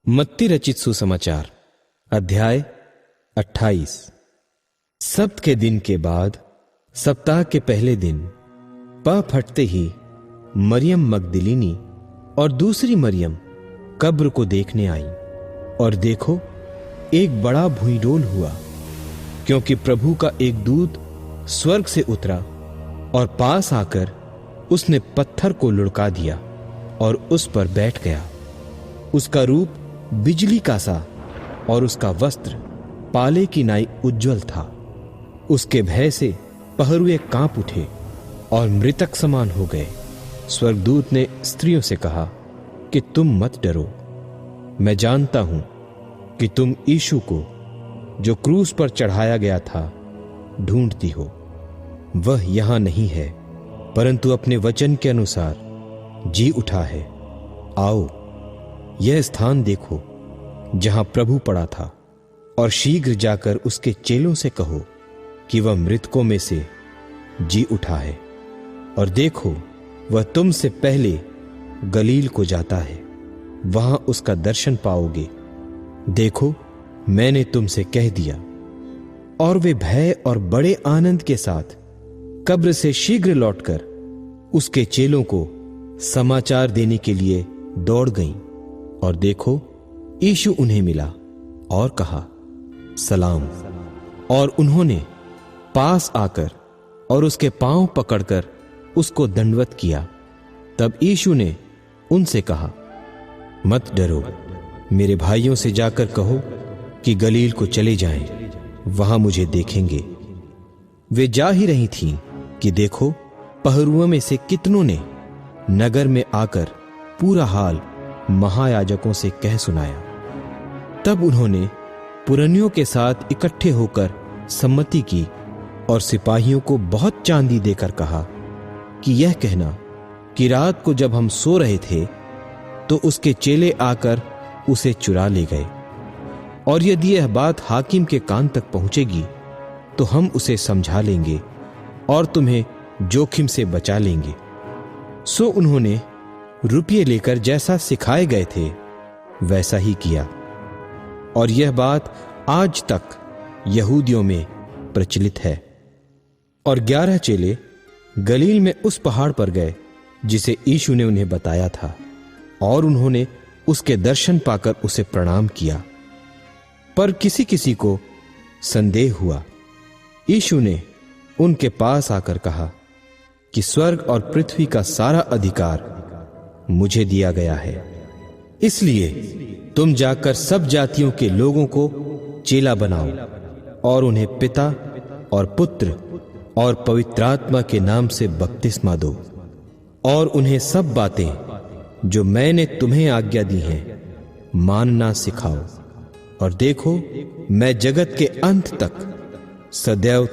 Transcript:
मत्ती रचित सुसमाचार अध्याय 28। सब्त के दिन के बाद सप्ताह के पहले दिन पह फटते ही मरियम मगदलिनी और दूसरी मरियम कब्र को देखने आई, और देखो, एक बड़ा भूईडोल हुआ, क्योंकि प्रभु का एक दूत स्वर्ग से उतरा और पास आकर उसने पत्थर को लुढ़का दिया और उस पर बैठ गया। उसका रूप बिजली का सा और उसका वस्त्र पाले की नाई उज्जवल था। उसके भय से पहरुए कांप उठे और मृतक समान हो गए। स्वर्गदूत ने स्त्रियों से कहा कि तुम मत डरो, मैं जानता हूं कि तुम यीशु को जो क्रूस पर चढ़ाया गया था ढूंढती हो। वह यहां नहीं है, परंतु अपने वचन के अनुसार जी उठा है। आओ, यह स्थान देखो जहां प्रभु पड़ा था, और शीघ्र जाकर उसके चेलों से कहो कि वह मृतकों में से जी उठा है। और देखो, वह तुमसे पहले गलील को जाता है, वहां उसका दर्शन पाओगे। देखो, मैंने तुमसे कह दिया। और वे भय और बड़े आनंद के साथ कब्र से शीघ्र लौटकर उसके चेलों को समाचार देने के लिए दौड़ गईं। और देखो, यीशु उन्हें मिला और कहा, सलाम। और उन्होंने पास आकर और उसके पांव पकड़कर उसको दंडवत किया। तब यीशु ने उनसे कहा, मत डरो, मेरे भाइयों से जाकर कहो कि गलील को चले जाएं, वहां मुझे देखेंगे। वे जा ही रही थीं कि देखो, पहरुओं में से कितनों ने नगर में आकर पूरा हाल महायाजकों से कह सुनाया। तब उन्होंने पुरनियों के साथ इकट्ठे होकर सम्मति की और सिपाहियों को बहुत चांदी देकर कहा कि यह कहना कि रात को जब हम सो रहे थे तो उसके चेले आकर उसे चुरा ले गए, और यदि यह बात हाकिम के कान तक पहुंचेगी तो हम उसे समझा लेंगे और तुम्हें जोखिम से बचा लेंगे। सो उन्होंने रुपये लेकर जैसा सिखाए गए थे वैसा ही किया, और यह बात आज तक यहूदियों में प्रचलित है। और 11 चेले गलील में उस पहाड़ पर गए जिसे यीशु ने उन्हें बताया था, और उन्होंने उसके दर्शन पाकर उसे प्रणाम किया। पर किसी किसी को संदेह हुआ। यीशु ने उनके पास आकर कहा कि स्वर्ग और पृथ्वी का सारा अधिकार मुझे दिया गया है, इसलिए तुम जाकर सब जातियों के लोगों को चेला बनाओ और उन्हें पिता और पुत्र और पवित्र आत्मा के नाम से बपतिस्मा दो, और उन्हें सब बातें जो मैंने तुम्हें आज्ञा दी हैं मानना सिखाओ। और देखो, मैं जगत के अंत तक सदैव